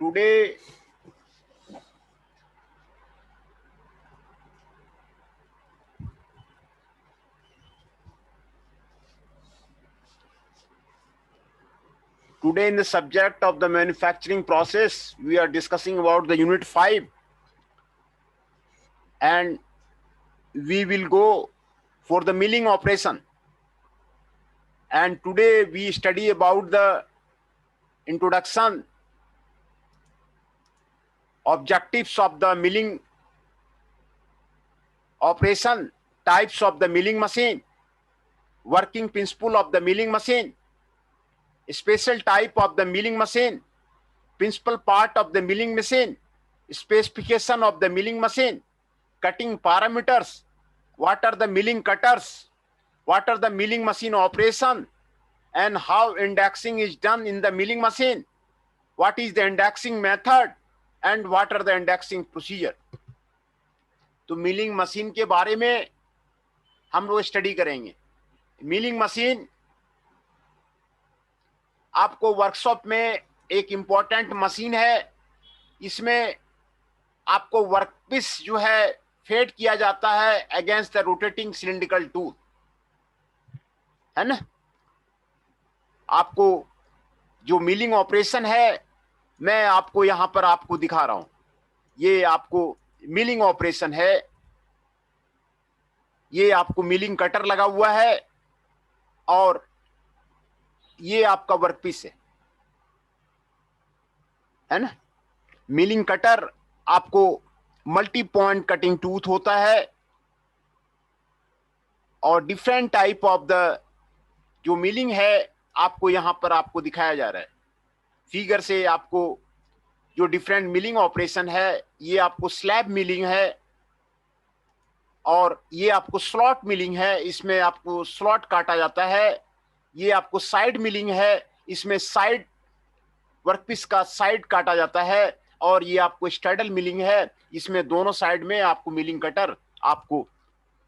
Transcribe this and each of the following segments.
today today in the subject of the manufacturing process, we are discussing about the unit 5, and we will go for the milling operation. And today we study about the introduction, objectives of the milling operation, types of the milling machine, working principle of the milling machine, special type of the milling machine, principal part of the milling machine, specification of the milling machine, cutting parameters, what are the milling cutters, what are the milling machine operation, and how indexing is done in the milling machine, what is the indexing method, and what are the indexing procedure. तो milling machine के बारे में हम लोग study करेंगे. Milling machine आपको workshop में एक इंपॉर्टेंट मशीन है. इसमें आपको वर्कपीस जो है फेड किया जाता है against the rotating cylindrical tool, है ना. आपको जो मिलिंग ऑपरेशन है मैं आपको यहां पर आपको दिखा रहा हूं. ये आपको मिलिंग ऑपरेशन है. ये आपको मिलिंग कटर लगा हुआ है और ये आपका वर्कपीस है ना. मिलिंग कटर आपको मल्टी पॉइंट कटिंग टूथ होता है और डिफरेंट टाइप ऑफ द जो मिलिंग है आपको यहां पर आपको दिखाया जा रहा है. फिगर से आपको जो डिफरेंट मिलिंग ऑपरेशन है, ये आपको स्लैब मिलिंग है और ये आपको स्लॉट मिलिंग है. इसमें आपको स्लॉट काटा जाता है. ये आपको साइड मिलिंग है. इसमें साइड वर्कपीस का साइड काटा जाता है. और ये आपको स्टैडल मिलिंग है. इसमें दोनों साइड में आपको मिलिंग कटर आपको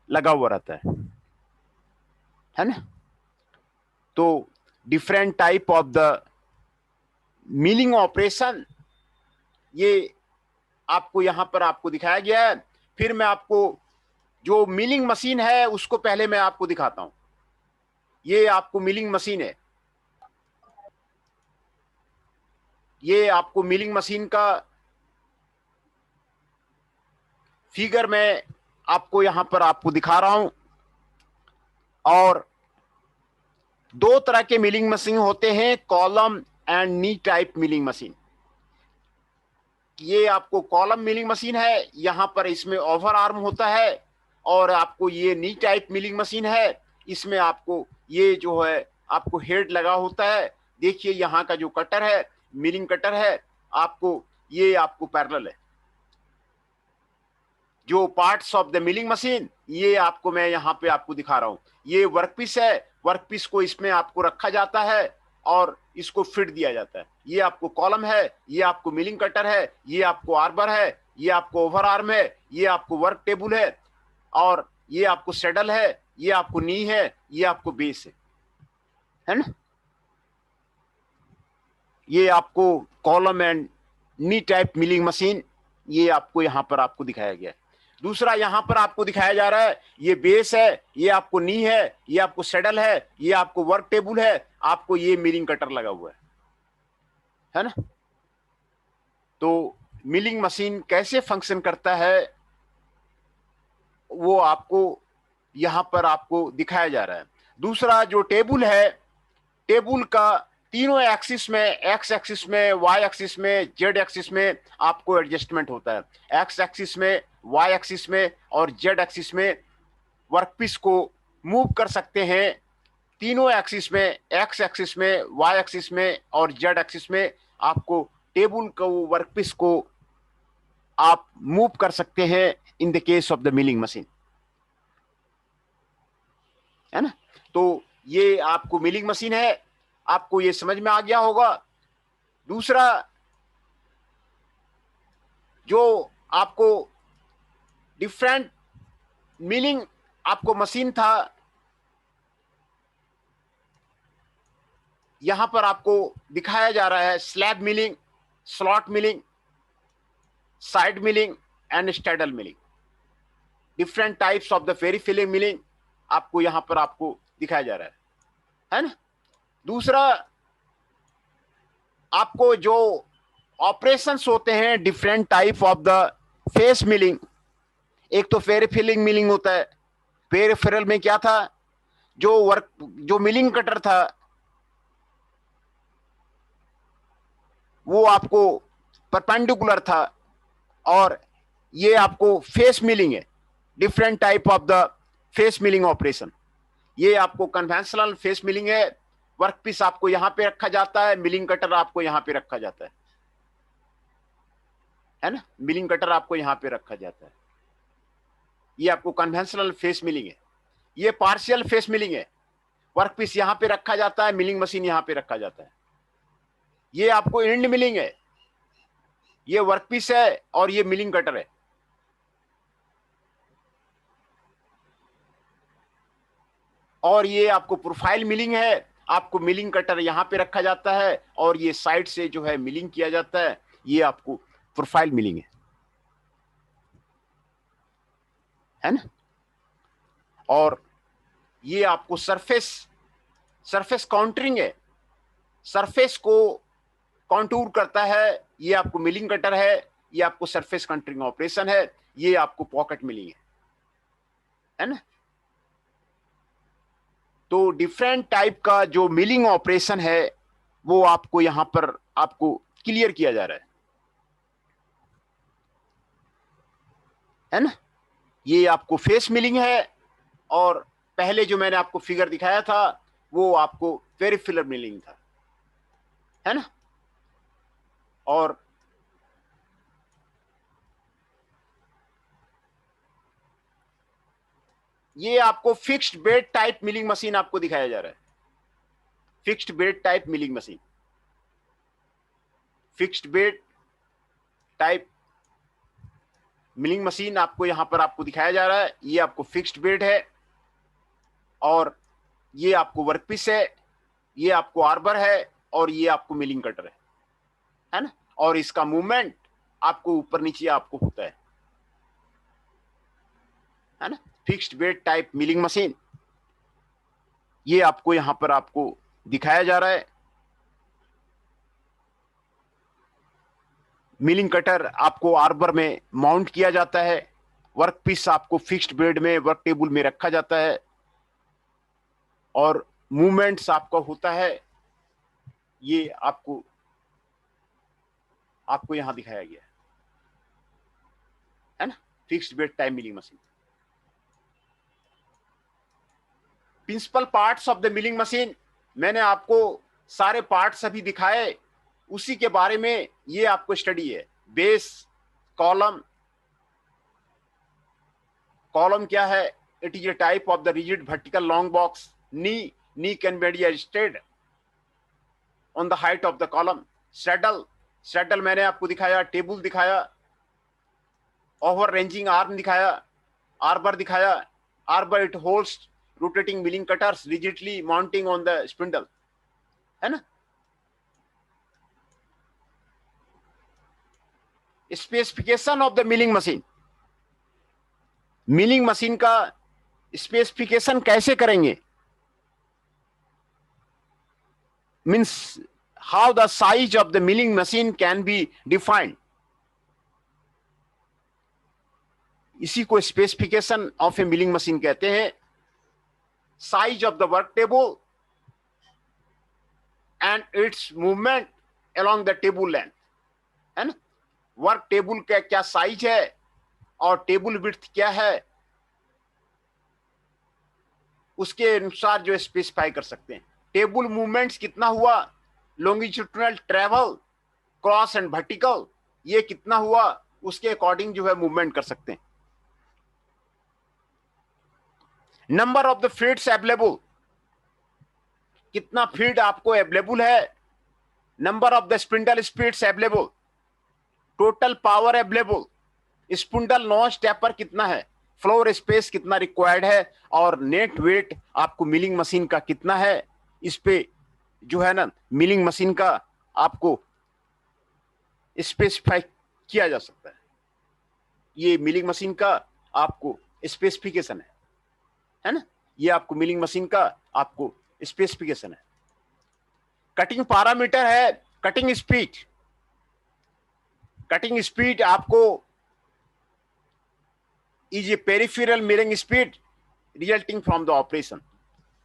लगा हुआ रहता है ना. तो different type of the milling operation ये आपको यहां पर आपको दिखाया गया है. फिर मैं आपको जो मिलिंग मशीन है उसको पहले मैं आपको दिखाता हूं. ये आपको मिलिंग मशीन है. ये आपको मिलिंग मशीन का फिगर मैं आपको यहां पर आपको दिखा रहा हूं. और दो तरह के मिलिंग मशीन होते हैं, column and knee type milling machine. ये आपको कॉलम मिलिंग मशीन है. यहां पर इसमें ओवर आर्म होता है. और आपको ये नी टाइप मिलिंग मशीन है. इसमें आपको ये जो है आपको हेड लगा होता है. देखिए यहाँ का जो कटर है मिलिंग कटर है, आपको ये आपको पैरेलल है. जो parts of the milling machine ये आपको मैं यहाँ पे आपको दिखा रहा हूँ. ये वर्कपीस है. वर्कपीस को इसमें आपको रखा जाता है और इसको फिट दिया जाता है. ये आपको कॉलम है, ये आपको मिलिंग कटर है, ये आपको आर्बर है, ये आपको ओवर आर्म है, ये आपको वर्क टेबल है, और ये आपको सेडल है, ये आपको नी है, ये आपको बेस है ना. ये आपको column and knee type milling machine ये आपको यहां पर आपको दिखाया गया है. दूसरा यहां पर आपको दिखाया जा रहा है ये बेस है, ये आपको नी है, ये आपको सेडल है, ये आपको वर्क टेबल है, आपको ये मिलिंग कटर लगा हुआ है ना. तो मिलिंग मशीन कैसे फंक्शन करता है वो आपको यहां पर आपको दिखाया जा रहा है. दूसरा जो टेबल है, टेबल का तीनों एक्सिस में, एक्स एक्सिस में, वाई एक्सिस में, जेड एक्सिस में आपको एडजस्टमेंट होता है. एक्स एक्सिस में, वाई एक्सिस में और जेड एक्सिस में वर्कपीस को मूव कर सकते हैं. तीनों एक्सिस में, एक्स एक्सिस में, वाई एक्सिस में और जेड एक्सिस में आपको टेबल को, वर्कपीस को आप मूव कर सकते हैं इन the case of the milling machine, है ना. तो ये आपको मिलिंग मशीन है. आपको ये समझ में आ गया होगा. दूसरा जो आपको डिफरेंट मिलिंग आपको मशीन था, यहां पर आपको दिखाया जा रहा है slab milling. slot milling, side milling and straddle milling. Different types of the peripheral milling आपको यहां पर आपको दिखाया जा रहा है ना। दूसरा, आपको जो ऑपरेशंस होते हैं different type of the face milling, एक तो पेरिफेरल मिलिंग होता है। पेरिफेरल में क्या था, जो मिलिंग कटर था वो आपको परपेंडिकुलर था, और ये आपको फेस मिलिंग है, different type of the face milling operation. ये आपको कन्वेंशनल फेस मिलिंग है, वर्कपीस आपको यहां पे रखा जाता है, मिलिंग कटर आपको यहां पे रखा जाता है ना, मिलिंग कटर आपको यहां पे रखा जाता है। ये आपको कन्वेंशनल फेस मिलिंग है। ये पार्शियल फेस मिलिंग है, वर्कपीस यहां पे रखा जाता है, मिलिंग मशीन यहां पे रखा जाता है। ये आपको एंड मिलिंग है, ये वर्कपीस है और ये मिलिंग कटर है। और ये आपको प्रोफाइल मिलिंग है, आपको मिलिंग कटर यहां पे रखा जाता है और ये साइड से जो है मिलिंग किया जाता है, ये आपको प्रोफाइल मिलिंग है ना। और ये आपको सरफेस काउंटरिंग है, सरफेस को कॉन्टूर करता है, ये आपको मिलिंग कटर है, ये आपको सरफेस काउंटरिंग ऑपरेशन है, ये आपको पॉकेट मिलिंग है ना। तो डिफरेंट टाइप का जो मिलिंग ऑपरेशन है वो आपको यहां पर आपको क्लियर किया जा रहा है ना। ये आपको फेस मिलिंग है, और पहले जो मैंने आपको फिगर दिखाया था वो आपको पेरिफेरल मिलिंग था, है ना। और ये आपको fixed bed type milling machine आपको दिखाया जा रहा है, fixed bed type milling machine, fixed bed type milling machine आपको यहां पर आपको दिखाया जा रहा है। ये आपको फिक्स्ड बेड है, और ये आपको वर्कपीस है, ये आपको आर्बर है, और ये आपको मिलिंग कटर है ना। और इसका मूवमेंट आपको ऊपर नीचे आपको होता है ना। Fixed bed type milling machine ये आपको यहां पर आपको दिखाया जा रहा है। मिलिंग कटर आपको आर्बर में माउंट किया जाता है, वर्कपीस आपको फिक्स्ड बेड में वर्क टेबल में रखा जाता है, और मूवमेंट्स आपका होता है, ये आपको यहां दिखाया गया है ना। Fixed bed type milling machine. Principal parts of the milling machine, मैंने आपको सारे पार्ट्स अभी दिखाए, उसी के बारे में ये आपको स्टडी है। बेस, कॉलम क्या है, it is a type of the rigid vertical long box. Knee can be adjusted on the height of the column. Saddle मैंने आपको दिखाया, टेबल दिखाया, ओवर रेंजिंग आर्म दिखाया, आर्बर दिखाया। Arbor it holds rotating milling cutters rigidly mounting on the spindle, है ना। Specification of the milling machine, milling machine का specification कैसे करेंगे, means how the size of the milling machine can be defined. इसी को specification of A milling machine कहते हैं। Size of the work table and it's movement along the table length, है ना। Work table का क्या साइज है और टेबल विड्थ क्या है, उसके अनुसार जो स्पेसिफाई कर सकते हैं। टेबल मूवमेंट्स कितना हुआ, longitudinal travel, cross and vertical, ये कितना हुआ, उसके अकॉर्डिंग जो है मूवमेंट कर सकते हैं। Number of the feeds available, कितना फीड आपको अवेलेबल है। Number of the spindle speeds available, total power available, spindle notch taper कितना है, फ्लोर स्पेस कितना रिक्वायर्ड है, और नेट वेट आपको मिलिंग मशीन का कितना है। इस पे जो है ना मिलिंग मशीन का आपको स्पेसिफाई किया जा सकता है। ये मिलिंग मशीन का आपको स्पेसिफिकेशन है ना। ये आपको मिलिंग मशीन का आपको स्पेसिफिकेशन है। कटिंग पैरामीटर है कटिंग स्पीड। कटिंग स्पीड आपको is a peripheral milling speed resulting from the operation,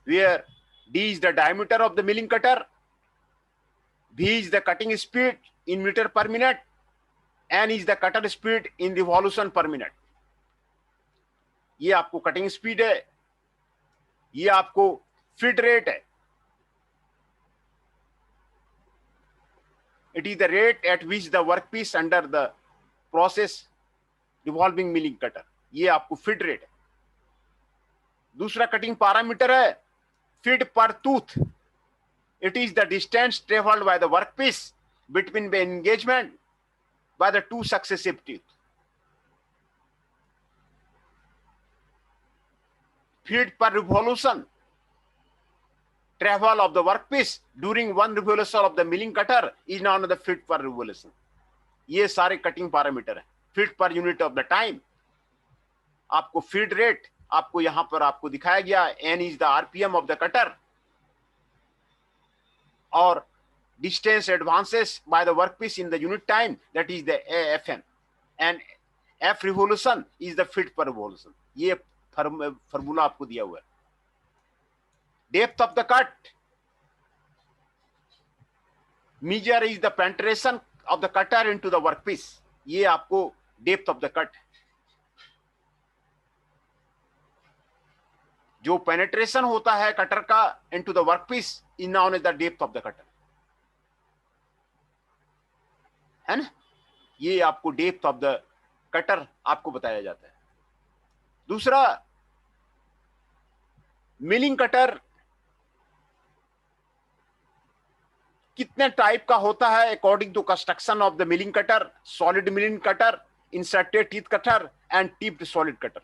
where D is the diameter of the milling cutter, V is the cutting speed in meter per minute, N is the cutter speed in revolution per minute. ये आपको cutting speed है, ये आपको feed rate है। It is the rate at which the workpiece under the process revolving milling cutter, ये आपको feed rate है। दूसरा कटिंग पैरामीटर है फीड पर tooth. It is the distance traveled by the workpiece between the engagement by the two successive teeth. Feed per revolution, travel of the workpiece during one revolution of the milling cutter is known as the feet per revolution. ये सारे cutting parameter है। Feed per unit of the time, आपको feed rate आपको यहां पर आपको दिखाया गया। N is the RPM of the cutter, और distance advances by the workpiece in the unit time, that is the AFM, and F revolution is the feed per revolution. ये formula आपको दिया हुआ है। Depth of the cut measure is the penetration of the cutter into the workpiece. ये आपको depth of the cut, जो penetration होता है कटर का into the workpiece is known as the depth of the cutter, है ना। ये आपको डेप्थ ऑफ द कटर आपको बताया जाता है। दूसरा, मिलिंग कटर कितने टाइप का होता है according to construction of the milling cutter. Solid milling cutter, inserted teeth cutter and tipped solid cutter,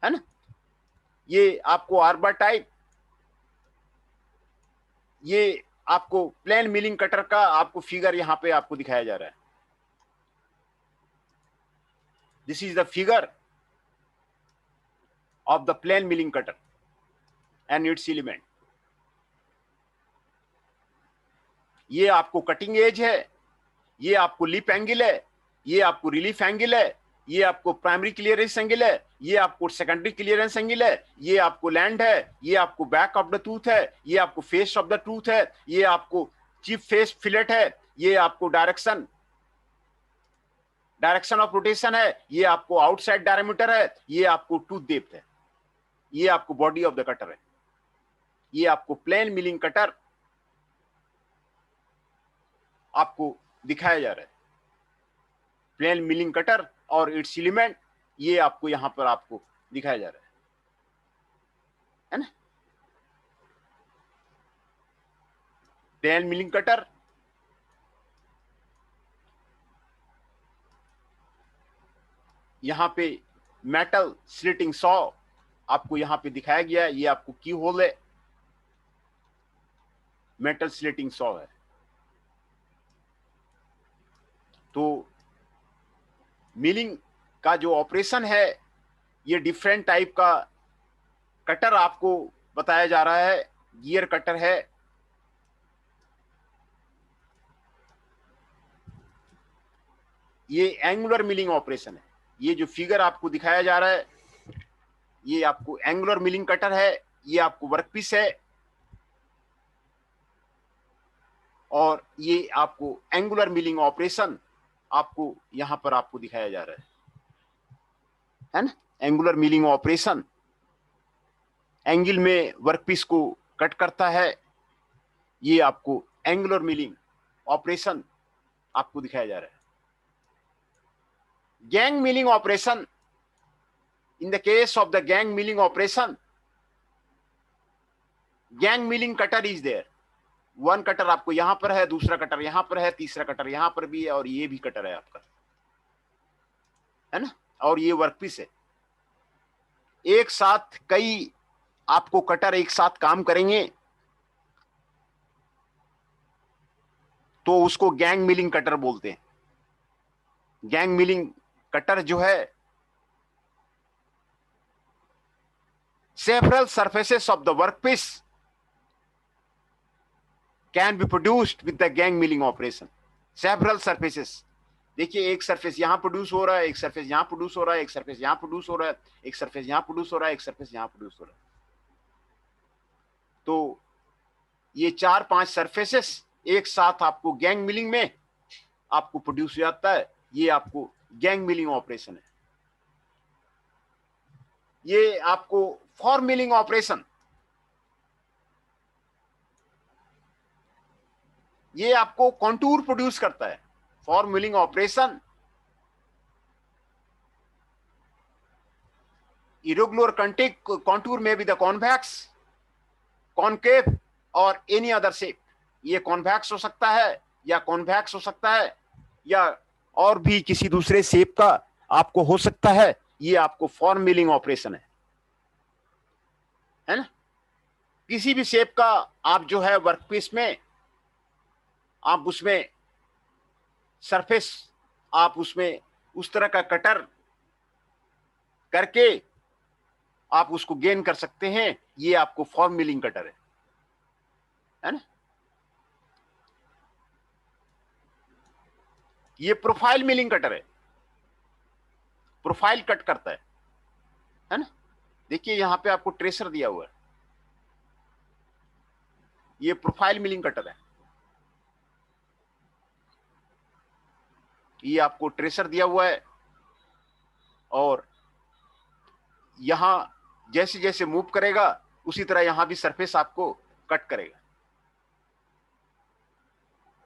है ना। ये आपको आर्बर टाइप, ये आपको प्लेन मिलिंग कटर का आपको फिगर यहां पे आपको दिखाया जा रहा है। This is the figure of the plane milling cutter and its element. ये आपको कटिंग एज है, ये आपको लिप एंगल है, ये आपको रिलीफ एंगल है, ये आपको प्राइमरी क्लियरेंस एंगल है, ये आपको सेकेंडरी क्लियरेंस एंगल है, ये आपको लैंड है, ये आपको बैक ऑफ द टूथ है, ये आपको फेस ऑफ द टूथ है, ये आपको चीप फेस फिलेट है, ये आपको डायरेक्शन ऑफ रोटेशन है, ये आपको आउटसाइड डायमीटर है, ये आपको टूथ डेप्थ है, ये आपको बॉडी ऑफ द कटर है। ये आपको प्लेन मिलिंग कटर आपको दिखाया जा रहा है। प्लेन मिलिंग कटर और इट्स एलिमेंट, ये आपको यहां पर आपको दिखाया जा रहा है ना। प्लेन मिलिंग कटर, यहां पे मेटल स्लिटिंग सॉ आपको यहां पे दिखाया गया है। ये आपको की होल है, मेटल स्लिटिंग सॉ है। तो मिलिंग का जो ऑपरेशन है, ये डिफरेंट टाइप का कटर आपको बताया जा रहा है। गियर कटर है, ये एंगुलर मिलिंग ऑपरेशन है। ये जो फिगर आपको दिखाया जा रहा है, ये आपको एंगुलर मिलिंग कटर है, ये आपको वर्कपीस है, और ये आपको एंगुलर मिलिंग ऑपरेशन आपको यहां पर आपको दिखाया जा रहा है ना। एंगुलर मिलिंग ऑपरेशन एंगल में वर्कपीस को कट करता है। ये आपको एंगुलर मिलिंग ऑपरेशन आपको दिखाया जा रहा है। Gang milling operation, in the case of the gang milling operation, gang milling cutter is there. One cutter आपको यहां पर है, दूसरा कटर यहां पर है, तीसरा कटर यहां पर भी है, और ये भी कटर है आपका, है ना। और ये वर्कपीस है। एक साथ कई आपको कटर एक साथ काम करेंगे तो उसको गैंग मिलिंग कटर बोलते हैं। गैंग मिलिंग कटर जो है, several surfaces of the workpiece can be produced with the gang milling operation. Several surfaces, देखिए एक सरफेस यहां प्रोड्यूस हो रहा है, एक सरफेस यहां प्रोड्यूस हो रहा है, एक सरफेस यहां प्रोड्यूस हो रहा है, एक सरफेस यहां प्रोड्यूस हो रहा है, एक सरफेस यहां प्रोड्यूस हो रहा है। तो ये 4-5 सरफेसेस एक साथ आपको गैंग मिलिंग में आपको प्रोड्यूस हो जाता है। ये आपको गैंग मिलिंग ऑपरेशन है। ये आपको फॉर्म मिलिंग ऑपरेशन, ये आपको कॉन्टूर प्रोड्यूस करता है। Form milling operation irregular contour may be the convex, concave और एनी अदर शेप। ये कॉन्वेक्स हो सकता है या कॉन्वेक्स हो सकता है या और भी किसी दूसरे शेप का आपको हो सकता है। ये आपको फॉर्म मिलिंग ऑपरेशन है ना। किसी भी शेप का आप जो है वर्कपीस में आप उसमें सरफेस, आप उसमें उस तरह का कटर करके आप उसको गेन कर सकते हैं। ये आपको फॉर्म मिलिंग कटर है ना। ये प्रोफाइल मिलिंग कटर है, प्रोफाइल कट करता है ना। देखिए यहां पे आपको ट्रेसर दिया हुआ है, ये प्रोफाइल मिलिंग कटर है। ये आपको ट्रेसर दिया हुआ है और यहां जैसे जैसे मूव करेगा उसी तरह यहां भी सरफेस आपको कट करेगा,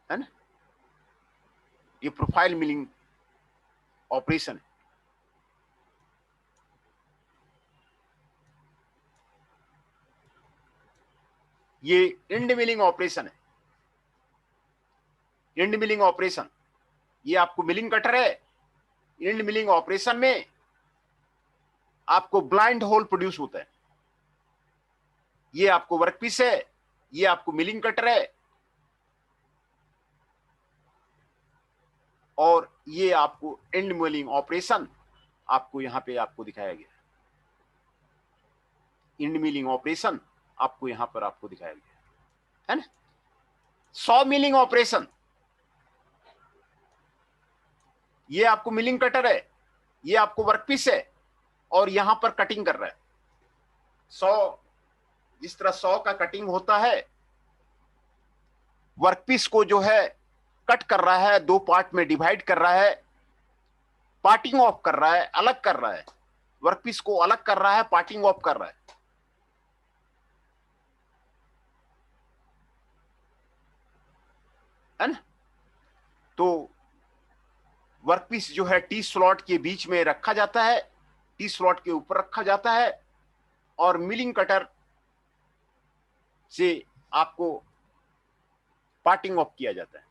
है ना। ये प्रोफाइल मिलिंग ऑपरेशन है। ये एंड मिलिंग ऑपरेशन है। एंड मिलिंग ऑपरेशन, ये आपको मिलिंग कटर है। एंड मिलिंग ऑपरेशन में आपको ब्लाइंड होल प्रोड्यूस होता है। ये आपको वर्कपीस है, ये आपको मिलिंग कटर है और ये आपको एंड मिलिंग ऑपरेशन आपको यहां पे आपको दिखाया गया। एंड मिलिंग ऑपरेशन आपको यहां पर आपको दिखाया गया है ना। सॉ मिलिंग ऑपरेशन, ये आपको मिलिंग कटर है, ये आपको वर्कपीस है और यहां पर कटिंग कर रहा है। सॉ, जिस तरह सॉ का कटिंग होता है, वर्कपीस को जो है कट कर रहा है, दो पार्ट में डिवाइड कर रहा है, पार्टिंग ऑफ कर रहा है, अलग कर रहा है, वर्कपीस को अलग कर रहा है, पार्टिंग ऑफ कर रहा है ना। तो वर्कपीस जो है टी स्लॉट के बीच में रखा जाता है, टी स्लॉट के ऊपर रखा जाता है और मिलिंग कटर से आपको पार्टिंग ऑफ किया जाता है।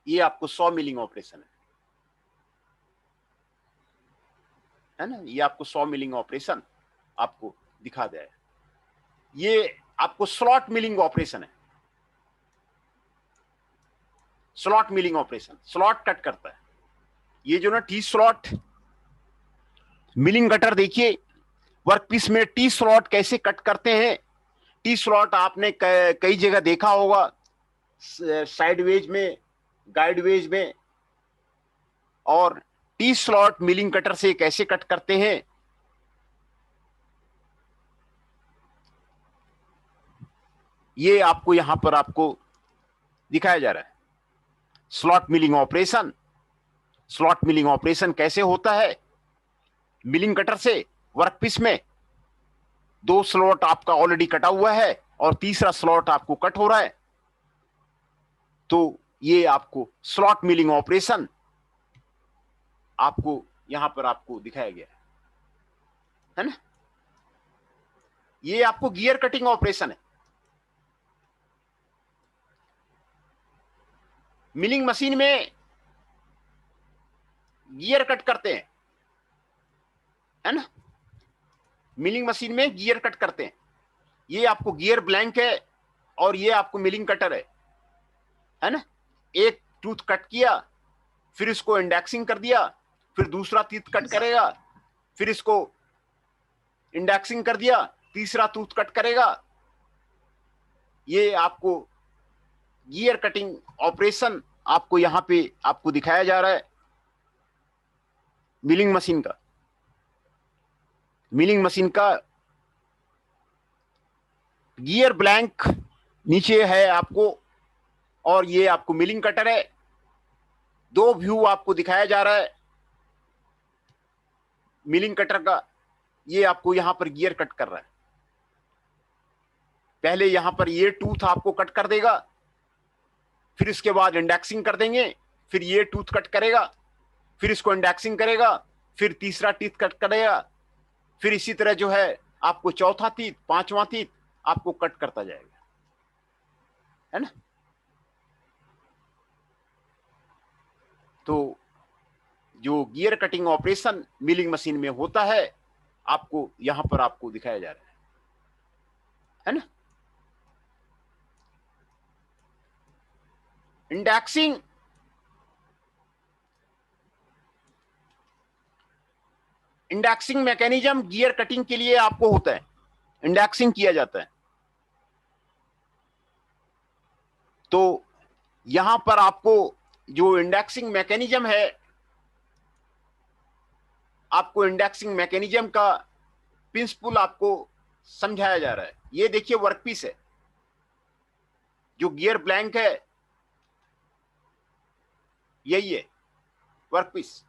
ये आपको सॉ मिलिंग ऑपरेशन है ना। ये आपको सॉ मिलिंग ऑपरेशन आपको दिखा दिया है। ये आपको स्लॉट मिलिंग ऑपरेशन है। Slot milling operation, slot cut करता है। ये जो ना टी स्लॉट मिलिंग कटर, देखिए वर्कपीस में टी स्लॉट कैसे कट करते हैं। टी स्लॉट आपने कई जगह देखा होगा, साइडवेज में, गाइडवेज में, और टी स्लॉट मिलिंग कटर से कैसे कट करते हैं। ये आपको यहां पर आपको दिखाया जा रहा है। Slot milling operation, slot milling operation कैसे होता है। मिलिंग कटर से वर्कपीस में दो स्लॉट आपका ऑलरेडी कटा हुआ है और तीसरा स्लॉट आपको कट हो रहा है। तो ये आपको स्लॉट मिलिंग ऑपरेशन आपको यहां पर आपको दिखाया गया है ना। ये आपको गियर कटिंग ऑपरेशन है। मिलिंग मशीन में गियर कट करते हैं, है ना। मिलिंग मशीन में गियर कट करते हैं। ये आपको गियर ब्लैंक है और ये आपको मिलिंग कटर है ना। एक टूथ कट किया, फिर इसको इंडेक्सिंग कर दिया, फिर दूसरा तीत कट करेगा, फिर इसको इंडेक्सिंग कर दिया, तीसरा टूथ कट करेगा। ये आपको गियर कटिंग ऑपरेशन आपको यहां पे आपको दिखाया जा रहा है मिलिंग मशीन का। मिलिंग मशीन का गियर ब्लैंक नीचे है आपको, और ये आपको मिलिंग कटर है। दो व्यू आपको दिखाया जा रहा है मिलिंग कटर का। ये आपको यहां पर गियर कट कर रहा है। पहले यहां पर ये टूथ आपको कट कर देगा, फिर इसके बाद इंडेक्सिंग कर देंगे, फिर ये टूथ कट करेगा, फिर इसको इंडेक्सिंग करेगा, फिर तीसरा टीथ कट करेगा, फिर इसी तरह जो है आपको चौथा तीत, पांचवा तीत आपको कट करता जाएगा, है ना। तो जो gear cutting operation milling machine में होता है आपको यहां पर आपको दिखाया जा रहा है ना। Indexing indexing mechanism gear cutting के लिए आपको होता है, इंडेक्सिंग किया जाता है। तो यहां पर आपको जो इंडेक्सिंग मैकेनिज्म है, आपको इंडेक्सिंग मैकेनिज्म का प्रिंसिपल आपको समझाया जा रहा है। ये देखिए वर्कपीस है, जो गियर ब्लैंक है यही है वर्कपीस,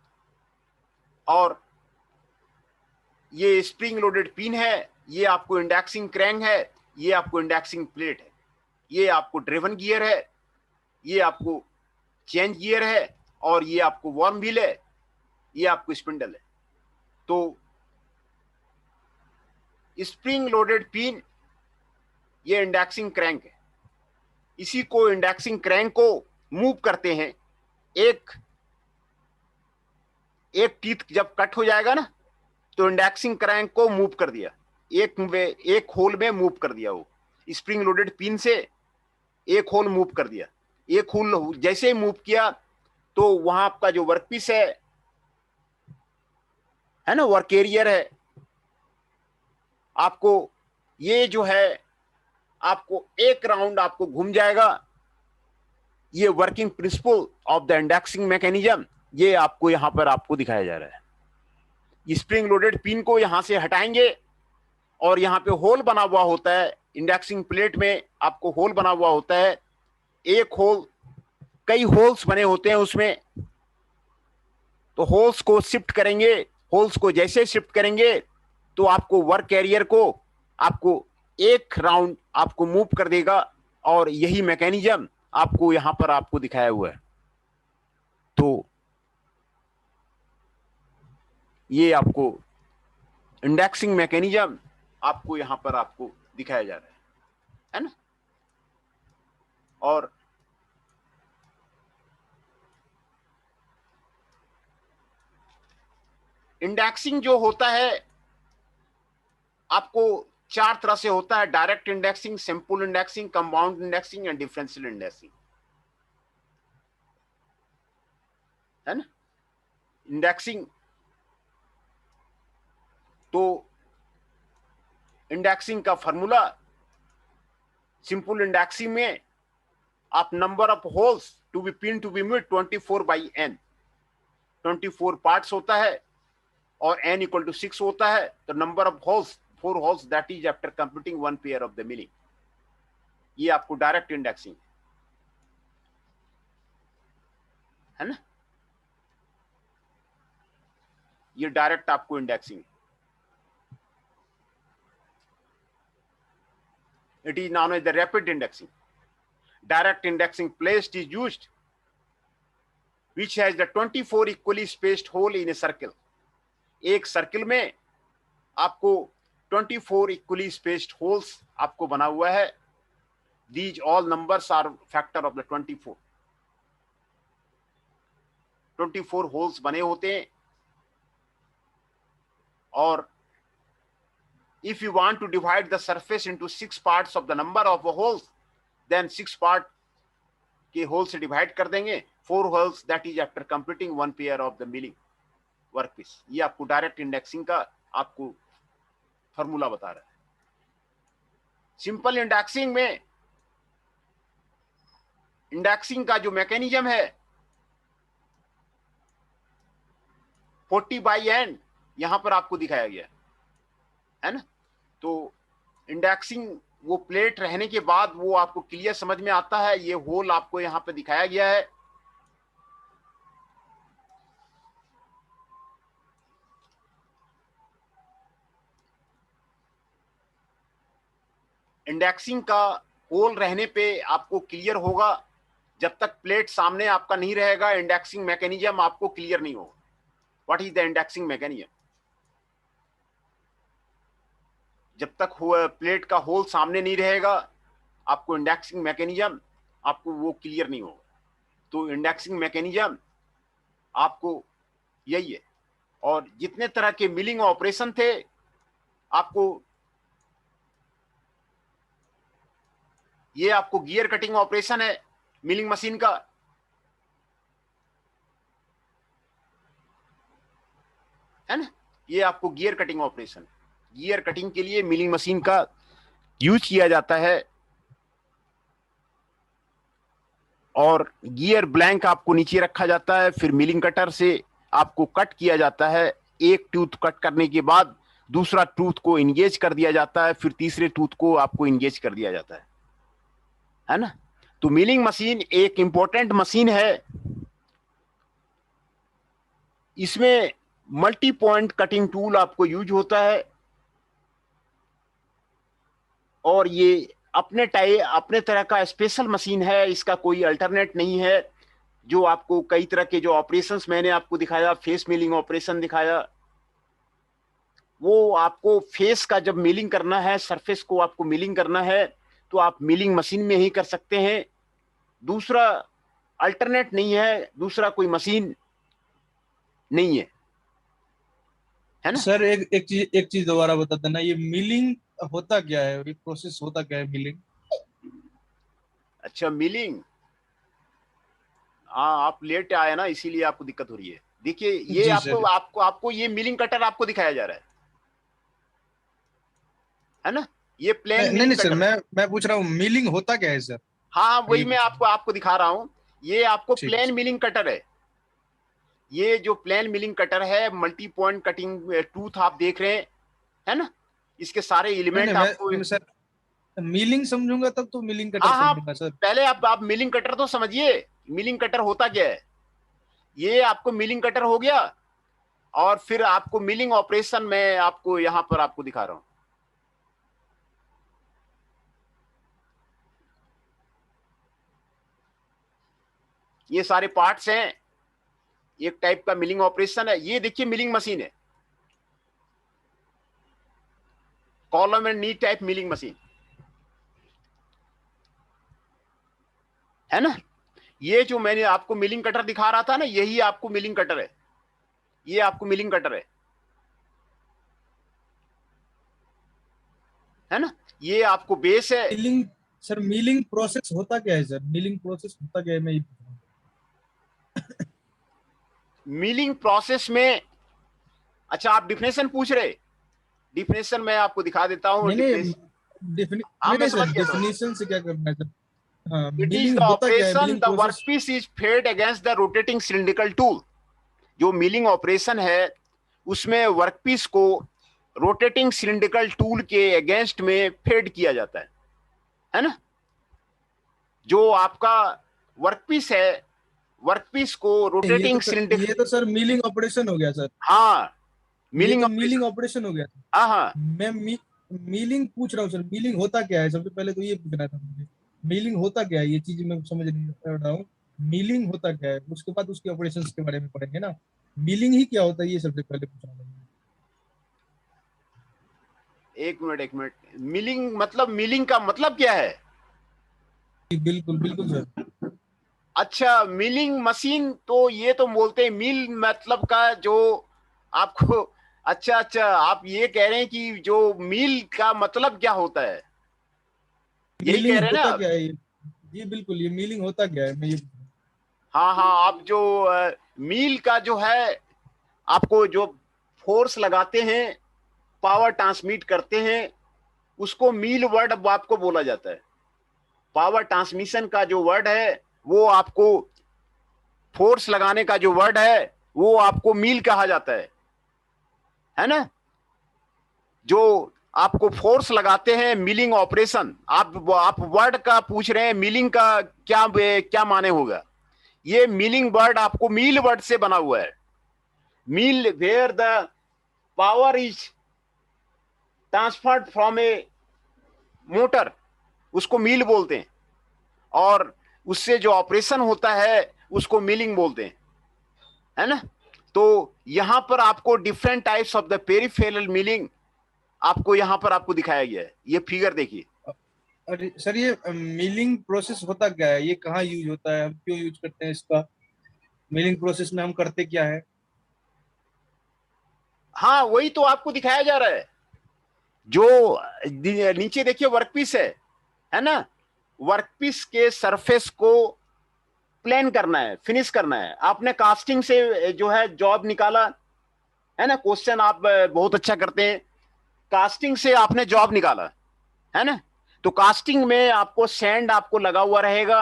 और ये स्प्रिंग लोडेड पिन है, ये आपको इंडेक्सिंग क्रैंक है, ये आपको इंडेक्सिंग प्लेट है, ये आपको ड्रिवन गियर है, ये आपको चेंज गियर है, और ये आपको वर्म व्हील है, ये आपको स्पिंडल है। तो स्प्रिंग लोडेड पिन ये इंडेक्सिंग क्रैंक है। इसी को इंडेक्सिंग क्रैंक को मूव करते हैं। एक टीथ जब कट हो जाएगा ना, तो इंडेक्सिंग क्रैंक को मूव कर दिया, एक होल में मूव कर दिया। वो स्प्रिंग लोडेड पिन से एक होल मूव कर दिया। एक होल जैसे ही मूव किया तो वहां आपका जो वर्कपीस है ना, वर्क एरियर है, आपको ये जो है आपको एक राउंड आपको घूम जाएगा। ये working principle of the indexing mechanism ये आपको यहां पर आपको दिखाया जा रहा है। स्प्रिंग लोडेड पिन को यहां से हटाएंगे, और यहां पे होल बना हुआ होता है इंडेक्सिंग प्लेट में, आपको होल बना हुआ होता है। एक होल, कई होल्स बने होते हैं उसमें, तो होल्स को शिफ्ट करेंगे। होल्स को जैसे शिफ्ट करेंगे तो आपको वर्क कैरियर को आपको एक राउंड आपको मूव कर देगा, और यही मैकेनिज्म आपको यहां पर आपको दिखाया हुआ है। तो ये आपको इंडेक्सिंग मैकेनिज्म आपको यहां पर आपको दिखाया जा रहा है ना। और इंडेक्सिंग जो होता है आपको चार तरह से होता है: direct indexing, simple indexing, compound indexing and differential indexing, है ना। इंडेक्सिंग तो इंडेक्सिंग का फॉर्मूला, सिंपल इंडेक्सिंग में आप number of holes to be pin to be made 24/n, 24 parts होता है, और n इक्वल टू 6 होता है। तो number of holes 4 holes that is after computing one pair of the milling. ये आपको डायरेक्ट इंडेक्सिंग है ना, ये डायरेक्ट आपको indexing. It is known as the rapid indexing. Direct indexing placed is used which has the 24 equally spaced hole in a circle। एक circle में आपको 24 equally spaced holes आपको बना हुआ है। These all numbers are factor of the 24। 24 holes बने होते हैं, और if you want to divide the surface into 6 parts of the number of holes, then 6 part के होल से डिवाइड कर देंगे, 4 holes that is after completing 1 pair of the milling workpiece. ये आपको डायरेक्ट इंडेक्सिंग का आपको फॉर्मूला बता रहा है। सिंपल इंडेक्सिंग में इंडेक्सिंग का जो मैकेनिज्म है 40/n यहां पर आपको दिखाया गया है ना। तो इंडेक्सिंग वो प्लेट रहने के बाद वो आपको क्लियर समझ में आता है। ये होल आपको यहां पे दिखाया गया है। इंडेक्सिंग का होल रहने पे आपको क्लियर होगा। जब तक प्लेट सामने आपका नहीं रहेगा इंडेक्सिंग मैकेनिज्म आपको क्लियर नहीं होगा। What is the indexing mechanism? जब तक प्लेट का होल सामने नहीं रहेगा आपको इंडेक्सिंग मैकेनिज्म आपको वो क्लियर नहीं होगा। तो इंडेक्सिंग मैकेनिज्म आपको यही है। और जितने तरह के मिलिंग ऑपरेशन थे आपको, ये आपको गियर कटिंग ऑपरेशन है मिलिंग मशीन का, है ना। ये आपको gear cutting operation, gear cutting के लिए मिलिंग मशीन का यूज किया जाता है। और गियर ब्लैंक आपको नीचे रखा जाता है, फिर मिलिंग कटर से आपको कट किया जाता है। एक टूथ कट करने के बाद दूसरा टूथ को इंगेज कर दिया जाता है, फिर तीसरे टूथ को आपको इंगेज कर दिया जाता है ना। तो मिलिंग मशीन एक इंपॉर्टेंट मशीन है। इसमें मल्टी पॉइंट कटिंग टूल आपको यूज होता है और ये अपने तरह का स्पेशल मशीन है। इसका कोई अल्टरनेट नहीं है। जो आपको कई तरह के जो ऑपरेशंस मैंने आपको दिखाया, फेस मिलिंग ऑपरेशन दिखाया, वो आपको फेस का जब मिलिंग करना है, सरफेस को आपको मिलिंग करना है तो आप मिलिंग मशीन में ही कर सकते हैं। दूसरा अल्टरनेट नहीं है, दूसरा कोई मशीन नहीं है ना। सर एक चीज दोबारा बता देना, ये मिलिंग होता क्या है, ये प्रोसेस होता क्या है मिलिंग? अच्छा, मिलिंग, हाँ आप लेट आए ना इसीलिए आपको दिक्कत हो रही है। देखिए ये जी आपको सर। आपको आपको ये मिलिंग कटर आपको दिखाया जा रहा है ना। ये नहीं प्लेन नहीं मिलिंग नहीं सर, कटर है। मैं पूछ रहा हूँ मिलिंग होता क्या है सर? हाँ मैं वही ये मैं पूछ रहा आपको हूँ। आपको दिखा रहा हूँ। ये आपको ठीक है प्लेन सर। मिलिंग कटर है। ये जो प्लेन मिलिंग कटर है, मल्टी पॉइंट कटिंग टूथ आप देख रहे हैं, है ना। इसके सारे नहीं नहीं एलिमेंट आपको, मैं सर मिलिंग समझूंगा तब तो मिलिंग कटर हाँ हाँ, समझूंगा सर। पहले आप मिलिंग कटर तो समझिए। मिलिंग कटर होता क्या है। ये आपको मिलिंग कटर हो गया और फिर आपको मिलिंग ऑपरेशन में आपको यहां पर आपको दिखा रहा हूं। ये सारे पार्ट्स हैं, एक टाइप का मिलिंग ऑपरेशन है। ये देखिए मिलिंग मशीन है, column and knee type milling machine, है ना। ये जो मैंने आपको मिलिंग कटर दिखा रहा था ना, यही आपको मिलिंग कटर है। ये आपको मिलिंग कटर है ना। ये आपको बेस है। मिलिंग, सर मिलिंग प्रोसेस होता क्या है सर? मिलिंग प्रोसेस होता क्या है, मैं ये पूछ रहा हूँ। मिलिंग प्रोसेस में, अच्छा आप डिफिनेशन पूछ रहे, डिफिनेशन मैं आपको दिखा देता हूं। नहीं नहीं डिफिनेशन, हाँ नहीं मैं नहीं समझ सर, गया, समझ डेफिनेशन से क्या करना है सर? हाँ, इट इज द मिलिंग होता क्या है, operation milling the process? Workpiece is fed against the rotating cylindrical tool. जो मिलिंग ऑपरेशन है उसमें वर्कपीस को रोटेटिंग सिलिंड्रिकल टूल के अगेंस्ट में फेड किया जाता है ना। जो आपका वर्कपीस है, वर्कपीस को रोटेटिंग सिलिंड्रिकल, ये तो सर मिलिंग ऑपरेशन हो गया सर। हाँ ये मिलिंग तो ऑपरेशन, मिलिंग ऑपरेशन हो गया सर। हाँ हाँ। मैं मिलिंग पूछ रहा हूँ सर, मिलिंग होता क्या है? सबसे पहले तो ये पूछना था मुझे, मिलिंग होता क्या है, ये चीज मैं समझ नहीं पा रहा हूँ। मिलिंग होता क्या है, उसके बाद उसके ऑपरेशंस के बारे में पढ़ेंगे ना। मिलिंग ही क्या होता है, ये सबसे पहले पूछ रहा हूँ। एक मिनट एक मिनट, मिलिंग मतलब, मिलिंग का मतलब क्या है? बिल्कुल बिल्कुल सर। अच्छा मिलिंग मशीन, तो ये तो बोलते हैं मिल मतलब का जो आपको, अच्छा अच्छा आप ये कह रहे हैं कि जो मिल का मतलब क्या होता है, यही कह मिलिंग रहे हैं ना होता आप? क्या है ये? जी बिल्कुल, ये मीलिंग होता क्या है, मैं ये हाँ हाँ, आप जो मील का जो है, आपको जो फोर्स लगाते हैं, पावर ट्रांसमिट करते हैं, उसको मील वर्ड आपको बोला जाता है। पावर ट्रांसमिशन का जो वर्ड है, वो आपको फोर्स लगाने का जो वर्ड है, वो आपको मील कहा जाता है ना। जो आपको फोर्स लगाते हैं, मिलिंग ऑपरेशन, आप वर्ड का पूछ रहे हैं, मिलिंग का क्या क्या माने होगा। ये मिलिंग वर्ड आपको मील वर्ड से बना हुआ है। Mill where the power is transferred from a motor, उसको मील बोलते हैं। और उससे जो ऑपरेशन होता है उसको मिलिंग बोलते हैं, है ना। तो यहां पर आपको different types of the peripheral milling आपको यहां पर आपको दिखाया गया है। ये फिगर देखिए। अरे सर, ये मिलिंग प्रोसेस होता क्या है, ये कहाँ यूज होता है, हम क्यों यूज करते हैं इसका, मिलिंग प्रोसेस में हम करते क्या है? हाँ, वही तो आपको दिखाया जा रहा है। जो नीचे देखिए वर्कपीस है ना। वर्कपीस के सरफेस को प्लेन करना है, फिनिश करना है। आपने कास्टिंग से जो है जॉब निकाला, है ना। क्वेश्चन आप बहुत अच्छा करते हैं। कास्टिंग से आपने जॉब निकाला, है ना। तो कास्टिंग में आपको सैंड आपको लगा हुआ रहेगा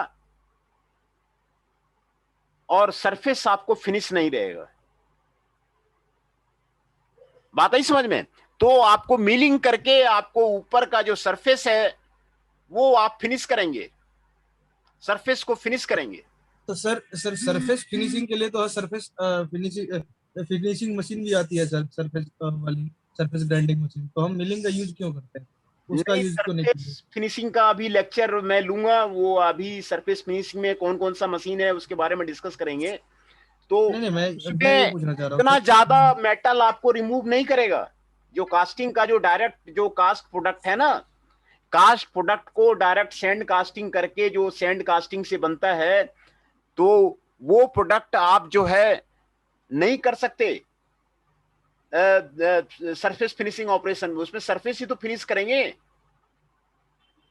और सरफेस आपको फिनिश नहीं रहेगा। बात आई समझ में। तो आपको मिलिंग करके आपको ऊपर का जो सरफेस है वो आप फिनिश करेंगे, सरफेस को फिनिश करेंगे। तो सर सरफेस फिनिशिंग के लिए तो सरफेस फिनिशिंग फिनिशिंग मशीन भी आती है सर, सरफेस वाली सरफेस ग्राइंडिंग मशीन, तो हम मिलिंग का यूज क्यों करते हैं, उसका नहीं, यूज क्यों नहीं करते? सरफेस फिनिशिंग का अभी लेक्चर मैं लूंगा। वो अभी सरफेस फिनिशिंग में कौन कौन सा मशीन है उसके बारे में डिस्कस करेंगे। तो नहीं नहीं, मैं ये उसमें पूछना चाह रहा हूँ इतना सर। ज्यादा मेटल आपको रिमूव नहीं करेगा। जो कास्टिंग का जो डायरेक्ट जो कास्ट प्रोडक्ट है ना, कास्ट प्रोडक्ट को डायरेक्ट सैंड कास्टिंग करके जो सैंड कास्टिंग से बनता है, तो वो प्रोडक्ट आप जो है नहीं कर सकते सरफेस फिनिशिंग ऑपरेशन में। उसमें सरफेस ही तो फिनिश करेंगे।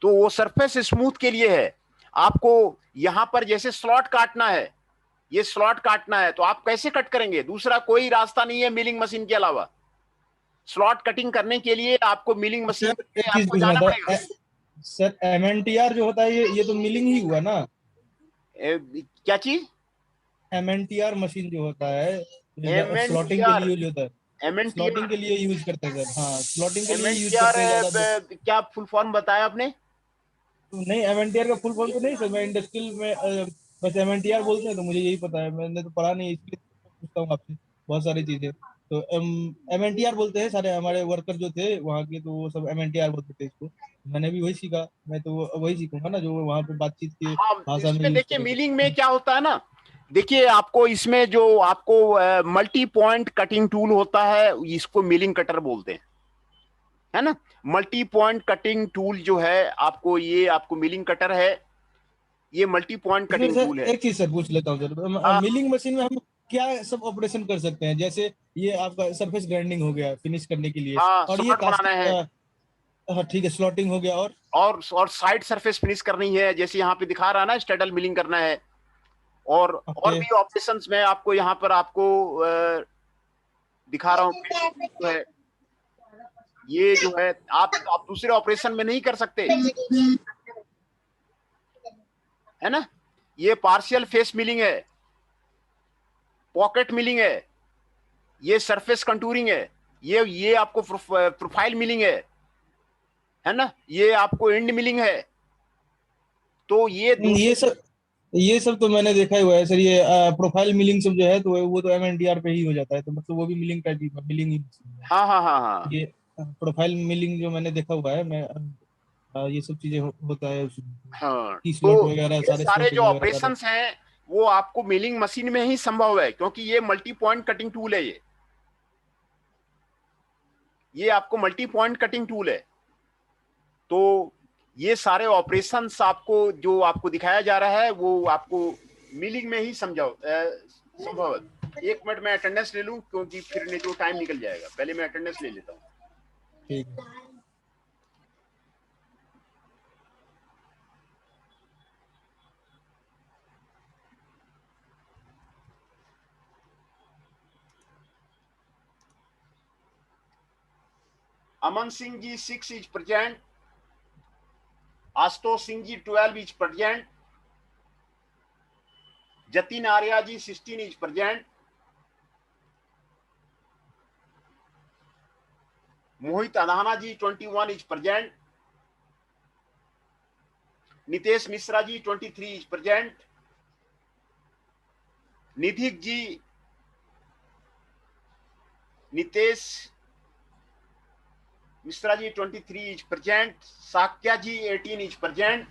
तो वो सरफेस स्मूथ के लिए है। आपको यहां पर जैसे स्लॉट काटना है, ये स्लॉट काटना है, तो आप कैसे कट करेंगे? दूसरा कोई रास्ता नहीं है मिलिंग मशीन के अलावा। स्लॉट कटिंग करने के लिए आपको मिलिंग मशीन सर में एक चीज आपको पूछना जाना था, पड़ेगा। सर एमएनटीआर जो होता है, ये तो मिलिंग ही हुआ ना? क्या चीज? एमएनटीआर मशीन जो होता है, एम एन टी स्लॉटिंग के आर लिए यूज होता है, M N T slotting R के लिए यूज करते हैं सर, हाँ स्लॉटिंग के एम लिए एन टी यूज आर करते हैं ज्यादा। क्या फुल फॉर्म बताया आपने? नहीं, एमएनटीआर का फुल फॉर्म तो नहीं सर, मैं इंडस्ट्रियल में बस एमएनटीआर बोलते हैं तो मुझे यही पता है, मैंने तो पढ़ा नहीं इसलिए पूछता हूँ आपसे बहुत सारी चीजें। तो एमएनटीआर बोलते हैं सारे हमारे वर्कर जो थे वहाँ के, तो वो सब एमएनटीआर बोलते थे इसको। मैंने भी वही सीखा, मैं तो वही सीखूंगा ना जो वहाँ पे बातचीस के हाँ, भाषा में इसमें यूज देखिए करेंगे। मिलिंग में क्या होता है ना। देखिए आपको इसमें जो आपको मल्टी पॉइंट कटिंग टूल होता है, इसको मिलिंग कटर बोलते हैं, है ना। मल्टी पॉइंट कटिंग टूल जो है आपको, ये आपको मिलिंग कटर है, ये मल्टी पॉइंट इसमें कटिंग टूल सर है। एक चीज सर पूछ लेता हूँ सर, हाँ मिलिंग मशीन में हम क्या सब ऑपरेशन कर सकते हैं, जैसे ये आपका सरफेस ग्राइंडिंग हो गया फिनिश करने के लिए, हाँ, और ये स्लॉट बनाना है कास्टिंग, हाँ ठीक है, स्लॉटिंग हो गया, और साइड सरफेस फिनिश करनी है, जैसे यहाँ पे दिखा रहा है ना, स्टेडल मिलिंग करना है। और ओके। भी ऑपरेशंस में आपको यहाँ पर आपको दिखा रहा हूँ। जो है ये जो है आप दूसरे ऑपरेशन में नहीं कर सकते, है ना। ये पार्शियल फेस मिलिंग है, पॉकेट मिलिंग है, ये सरफेस कंटूरिंग है, ये आपको प्रोफाइल मिलिंग है ना। ये आपको एंड मिलिंग है। तो ये ये दूसरे। सब ये सब तो मैंने देखा ही हुआ है सर, ये प्रोफाइल मिलिंग सब जो है तो वो तो एमएनटीआर पे ही हो जाता है, तो मतलब वो भी मिलिंग का मिलिंग ही machine है। हाँ हाँ हाँ हाँ ये प्रोफाइल मिलिंग जो मैंने देखा हुआ है, मैं ये सब चीजें होता है उसमें, हाँ। की तो स्लॉट वगैरह ये सारे सारे जो स्लॉटिंग वगैरह सारे। ऑपरेशंस हैं वो आपको मिलिंग मशीन में ही संभव है, क्योंकि ये मल्टी पॉइंट कटिंग टूल है। ये आपको मल्टी पॉइंट कटिंग टूल है। तो ये सारे ऑपरेशंस आपको जो आपको दिखाया जा रहा है वो आपको मिलिंग में ही संभव है। एक मिनट मैं अटेंडेंस ले लूं, क्योंकि फिर नहीं तो टाइम निकल जाएगा। पहले मैं अटेंडेंस ले लेता हूँ। ठीक है। अमन सिंह जी 6 is present, Ashutosh Singh ji 12 is present, Jatin Arya ji 16 is present, Mohit Adhana ji 21 is present, Nitesh Mishra ji 23 is present, निधिक ji Nitesh Mishra ji 23 is present, Sakya ji 18 is present,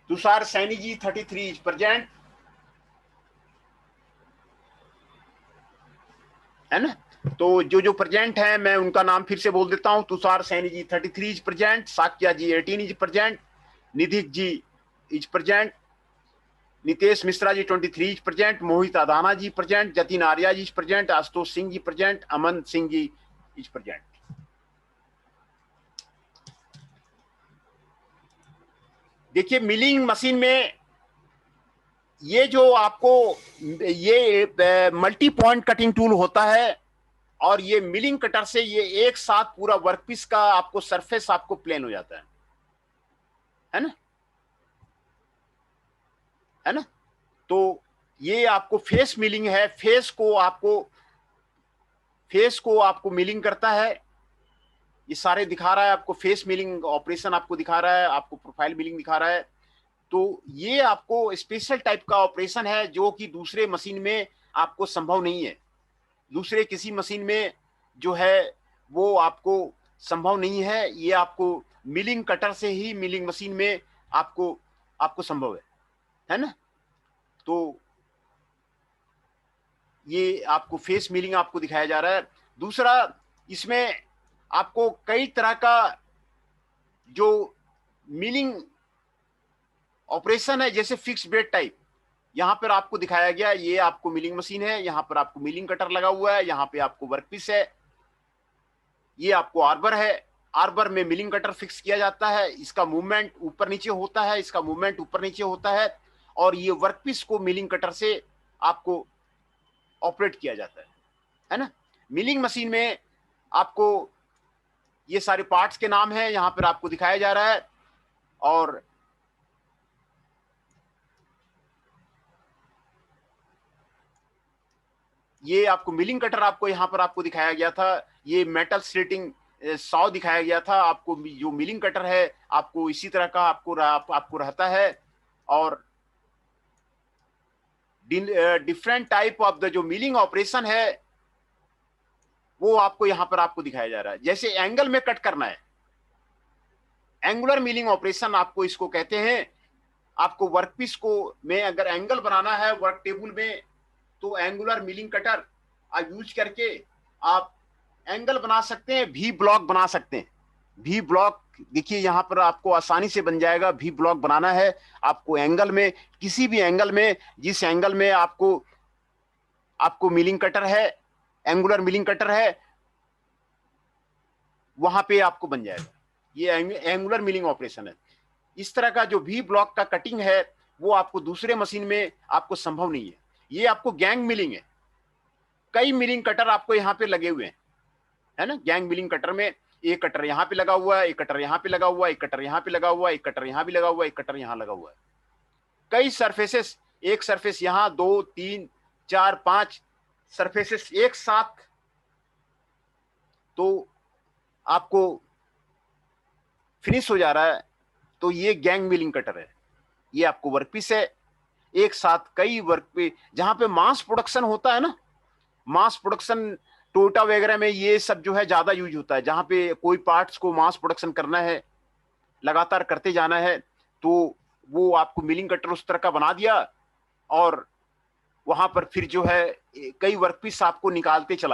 Tushar Saini ji 33 is present, है ना। तो जो प्रेजेंट है मैं उनका नाम फिर से बोल देता हूं। Tushar Saini ji 33 is present, Sakya ji 18 is present, Nidhik ji is present, Nitesh Mishra ji 23 is present, Mohit Adana ji present, Jatin Arya ji is present, Ashutosh Singh ji present, Aman Singh ji is present. देखिए मिलिंग मशीन में ये जो आपको ये मल्टी पॉइंट कटिंग टूल होता है, और ये मिलिंग कटर से ये एक साथ पूरा वर्कपीस का आपको सरफेस आपको प्लेन हो जाता है ना, है ना। तो ये आपको फेस मिलिंग है, फेस को आपको मिलिंग करता है। ये सारे दिखा रहा है आपको, फेस मिलिंग ऑपरेशन आपको दिखा रहा है, आपको प्रोफाइल मिलिंग दिखा रहा है। तो ये आपको स्पेशल टाइप का ऑपरेशन है जो कि दूसरे मशीन में आपको संभव नहीं है। दूसरे किसी मशीन में जो है वो आपको संभव नहीं है। ये आपको मिलिंग कटर से ही मिलिंग मशीन में आपको संभव है ना। तो ये आपको फेस मिलिंग आपको दिखाया जा रहा है। दूसरा, इसमें आपको कई तरह का जो मिलिंग ऑपरेशन है, जैसे फिक्स बेड टाइप, यहां पर आपको दिखाया गया। ये आपको मिलिंग मशीन है, यहां पर आपको मिलिंग कटर लगा हुआ है, यहां पे आपको वर्कपीस है, ये आपको आर्बर है। आर्बर में मिलिंग कटर फिक्स किया जाता है, इसका मूवमेंट ऊपर नीचे होता है, इसका मूवमेंट ऊपर नीचे होता है, और ये वर्कपीस को मिलिंग कटर से आपको ऑपरेट किया जाता है ना। मिलिंग मशीन में आपको ये सारे पार्ट्स के नाम हैं यहां पर आपको दिखाया जा रहा है। और ये आपको मिलिंग कटर आपको यहां पर आपको दिखाया गया था। ये मेटल स्लीटिंग सॉ दिखाया गया था आपको। जो मिलिंग कटर है आपको इसी तरह का आपको रहता है। और डिफरेंट टाइप ऑफ द जो मिलिंग ऑपरेशन है वो आपको यहां पर आपको दिखाया जा रहा है। जैसे एंगल में कट करना है, एंगुलर मिलिंग ऑपरेशन आपको इसको कहते हैं। आपको वर्कपीस को में अगर एंगल बनाना है वर्क टेबल में, तो एंगुलर मिलिंग कटर आप यूज करके आप एंगल बना सकते हैं, भी ब्लॉक बना सकते हैं। भी ब्लॉक देखिए यहां पर आपको आसानी से बन जाएगा। भी ब्लॉक बनाना है आपको एंगल में, किसी भी एंगल में, जिस एंगल में आपको मिलिंग कटर है, एंगुलर मिलिंग कटर है, वहां पे आपको बन जाएगा। ये एंगुलर मिलिंग ऑपरेशन है। इस तरह का जो भी ब्लॉक का कटिंग है वो आपको दूसरे मशीन में आपको संभव नहीं है। ये आपको गैंग मिलिंग है। कई मिलिंग कटर आपको यहाँ पे लगे हुए हैं, है ना। गैंग मिलिंग कटर में एक कटर यहाँ पे लगा हुआ है, एक कटर यहाँ पे लगा हुआ है, एक कटर यहाँ पे लगा हुआ है, एक कटर यहाँ भी लगा हुआ है, एक कटर यहाँ लगा हुआ है। कई सरफेसेस, एक सरफेस यहाँ, 2 3 4 5 सरफेसेस एक साथ, तो आपको फिनिश हो जा रहा है। तो ये गैंग मिलिंग कटर है। ये आपको वर्कपीस है, एक साथ कई वर्क पे, जहां पे मास प्रोडक्शन होता है ना, मास प्रोडक्शन टोयोटा वगैरह में ये सब जो है ज्यादा यूज होता है। जहां पे कोई पार्ट्स को मास प्रोडक्शन करना है, लगातार करते जाना है, तो वो आपको मिलिंग कटर उस तरह का बना दिया, और वहां पर फिर जो है कई वर्कपीस आपको निकालते चला